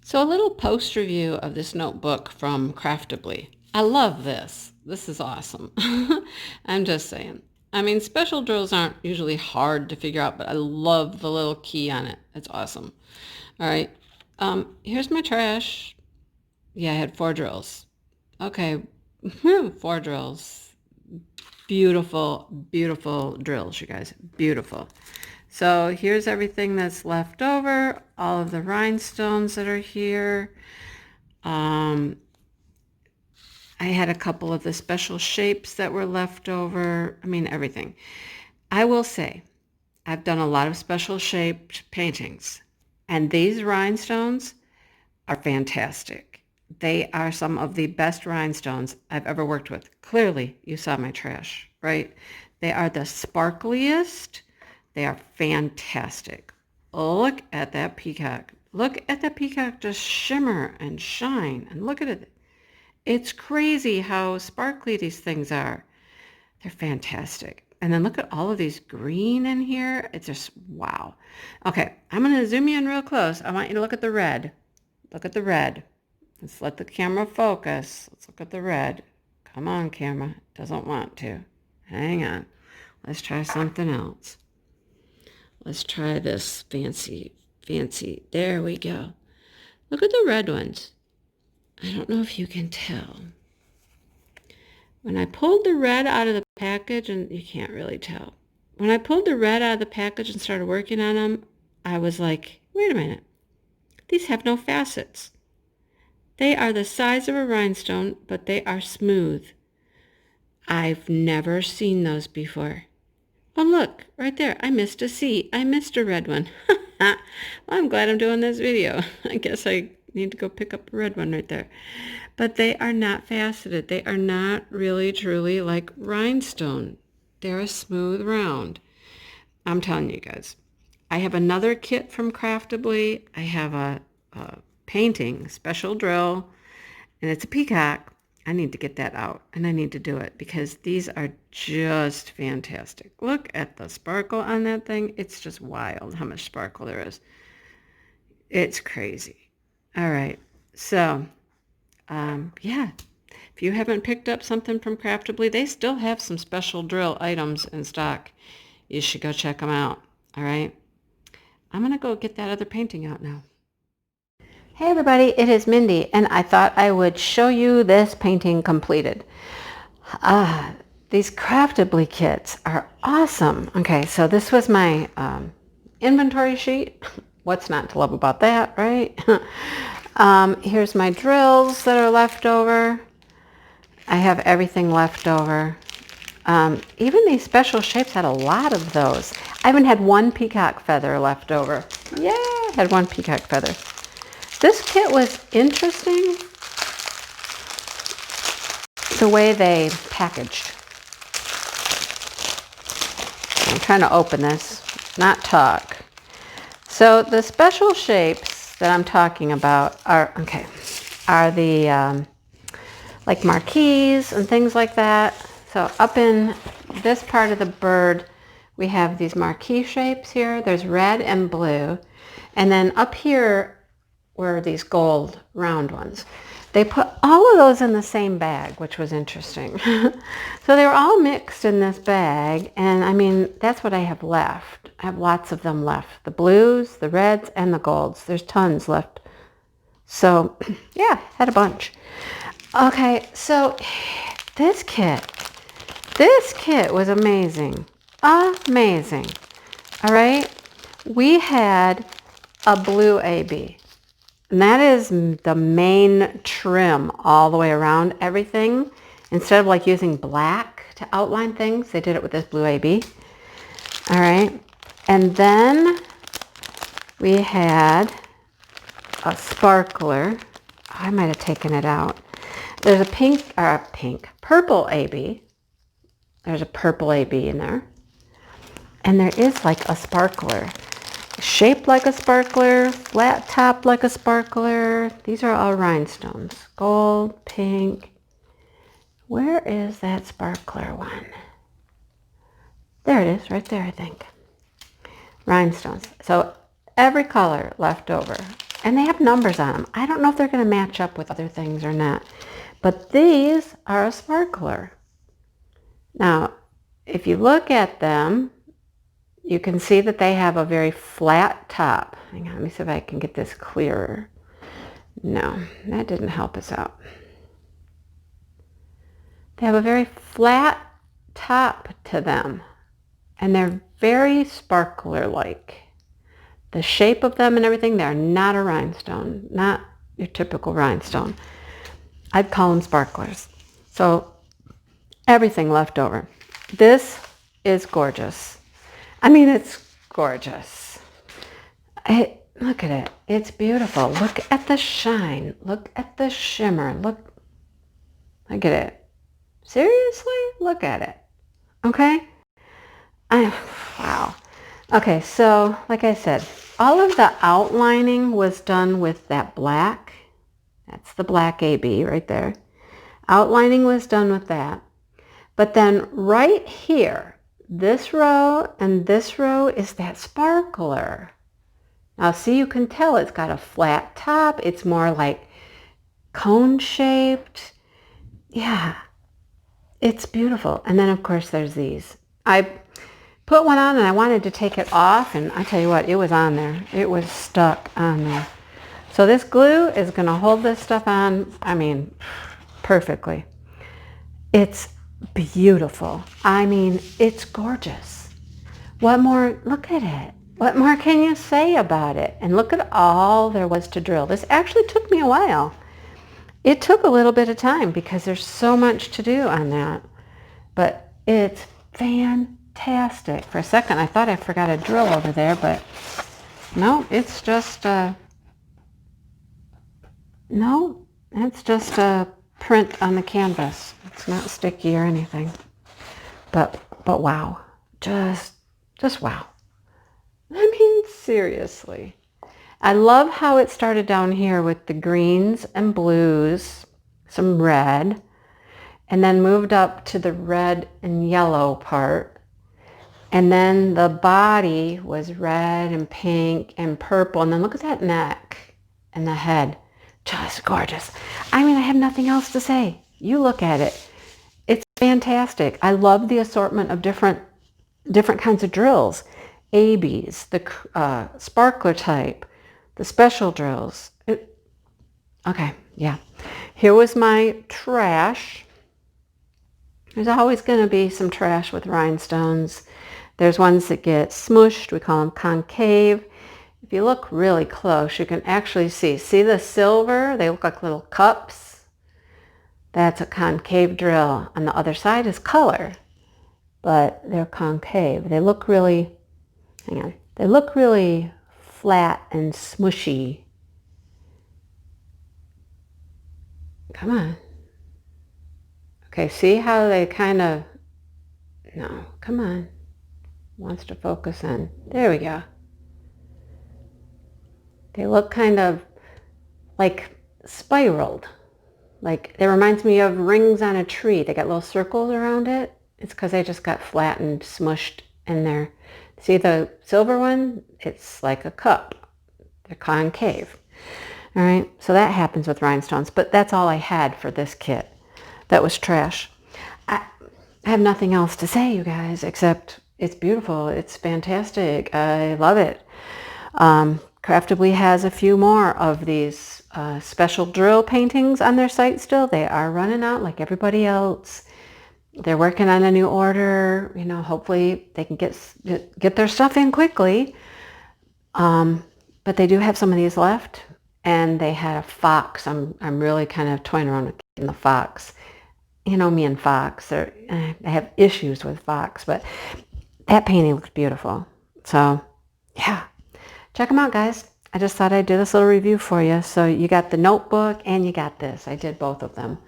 So a little post review of this notebook from Craftably. I love this. This is awesome. I'm just saying. I mean, special drills aren't usually hard to figure out, but I love the little key on it. It's awesome. All right. Here's my trash. Yeah, I had 4 drills. Okay. 4 drills. Beautiful, beautiful drills, you guys. Beautiful. So here's everything that's left over, all of the rhinestones that are here. I had a couple of the special shapes that were left over. I mean, everything. I will say, I've done a lot of special shaped paintings, and these rhinestones are fantastic. They are some of the best rhinestones I've ever worked with. Clearly, you saw my trash, right? They are the sparkliest. They are fantastic. Look at that peacock. Look at that peacock just shimmer and shine. And look at it. It's crazy how sparkly these things are. They're fantastic. And then look at all of these green in here. It's just, wow. Okay, I'm going to zoom you in real close. I want you to look at the red. Look at the red. Let's let the camera focus. Let's look at the red. Come on, camera. Doesn't want to. Hang on. Let's try something else. Let's try this fancy. There we go. Look at the red ones. I don't know if you can tell. When I pulled the red out of the package, and you can't really tell. When I pulled the red out of the package and started working on them, I was like, wait a minute. These have no facets. They are the size of a rhinestone, but they are smooth. I've never seen those before. Oh, look, right there. I missed a C. I missed a red one. Well, I'm glad I'm doing this video. I guess I need to go pick up a red one right there. But they are not faceted. They are not really, truly like rhinestone. They're a smooth round. I'm telling you guys. I have another kit from Craftably. I have a painting, special drill, and it's a peacock. I need to get that out, and I need to do it because these are just fantastic. Look at the sparkle on that thing. It's just wild how much sparkle there is. It's crazy. All right, so yeah, if you haven't picked up something from Craftably, they still have some special drill items in stock. You should go check them out. All right, I'm gonna go get that other painting out now. Hey everybody, it is Mindy, and I thought I would show you this painting completed. These Craftably kits are awesome. Okay, so this was my inventory sheet. What's not to love about that, right? Here's my drills that are left over. I have everything left over. Even these special shapes had a lot of those. I even had one peacock feather left over. Yeah, I had one peacock feather. This kit was interesting, the way they packaged. I'm trying to open this, not talk. So the special shapes that I'm talking about are the like marquees and things like that. So up in this part of the bird, we have these marquee shapes here. There's red and blue. And then up here were these gold round ones. They put all of those in the same bag, which was interesting. So they were all mixed in this bag, and I mean, that's what I have left. I have lots of them left. The blues, the reds, and the golds. There's tons left. So yeah, had a bunch. Okay, so this kit was amazing. Amazing. All right, we had a blue AB. And that is the main trim all the way around everything. Instead of like using black to outline things, they did it with this blue AB. All right. And then we had a sparkler. I might have taken it out. There's a purple AB. There's a purple AB in there. And there is like a sparkler. Shaped like a sparkler, flat top like a sparkler. These are all rhinestones. Gold, pink. Where is that sparkler one? There it is, right there, I think. Rhinestones. So every color left over. And they have numbers on them. I don't know if they're going to match up with other things or not. But these are a sparkler. Now, if you look at them, you can see that they have a very flat top. Hang on, let me see if I can get this clearer. No, that didn't help us out. They have a very flat top to them, and they're very sparkler-like. The shape of them and everything, they're not a rhinestone, not your typical rhinestone. I'd call them sparklers. So everything left over. This is gorgeous. I mean, it's gorgeous. Look at it. It's beautiful. Look at the shine. Look at the shimmer. Look at it. Seriously? Look at it. Okay? Wow. Okay, so like I said, all of the outlining was done with that black. That's the black AB right there. Outlining was done with that. But then right here, this row and this row is that sparkler. Now see, you can tell it's got a flat top. It's more like cone shaped. Yeah, it's beautiful. And then of course there's these. I put one on and I wanted to take it off, and I tell you what, it was on there. It was stuck on there. So this glue is going to hold this stuff on, I mean, perfectly. It's beautiful. I mean, it's gorgeous. What more? Look at it. What more can you say about it? And look at all there was to drill. This actually took me a while. It took a little bit of time because there's so much to do on that. But it's fantastic. For a second, I thought I forgot a drill over there, but no, it's just no, it's just a print on the canvas. It's not sticky or anything. But wow. Just wow. I mean, seriously. I love how it started down here with the greens and blues, some red, and then moved up to the red and yellow part. And then the body was red and pink and purple. And then look at that neck and the head. Just gorgeous. I mean, I have nothing else to say. You look at it. It's fantastic. I love the assortment of different kinds of drills. ABs, the sparkler type, the special drills. Okay, yeah. Here was my trash. There's always going to be some trash with rhinestones. There's ones that get smushed. We call them concave. If you look really close, you can actually see the silver? They look like little cups. That's a concave drill. On the other side is color, but they're concave. They look really, hang on, they look really flat and smushy. Come on. Okay, see how they kind of, no, come on. Wants to focus in. There we go. They look kind of like spiraled. Like, it reminds me of rings on a tree. They got little circles around it. It's because they just got flattened, smushed in there. See the silver one? It's like a cup. They're concave. All right, so that happens with rhinestones. But that's all I had for this kit. That was trash. I have nothing else to say, you guys, except it's beautiful. It's fantastic. I love it. Craftably has a few more of these special drill paintings on their site still. They are running out like everybody else. They're working on a new order. You know, hopefully they can get their stuff in quickly. But they do have some of these left, and they have fox. I'm really kind of toying around with getting the fox. You know me and fox. I have issues with fox, but that painting looks beautiful. So yeah. Check them out, guys. I just thought I'd do this little review for you. So you got the notebook and you got this. I did both of them.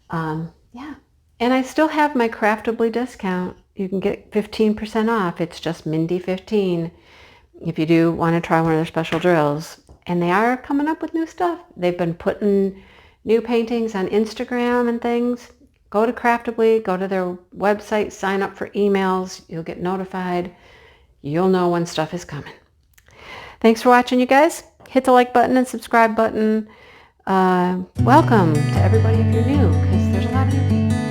Yeah. And I still have my Craftably discount. You can get 15% off. It's just Mindy15 if you do want to try one of their special drills. And they are coming up with new stuff. They've been putting new paintings on Instagram and things. Go to Craftably, go to their website, sign up for emails. You'll get notified. You'll know when stuff is coming. Thanks for watching, you guys. Hit the like button and subscribe button. Welcome to everybody if you're new, because there's a lot of new people.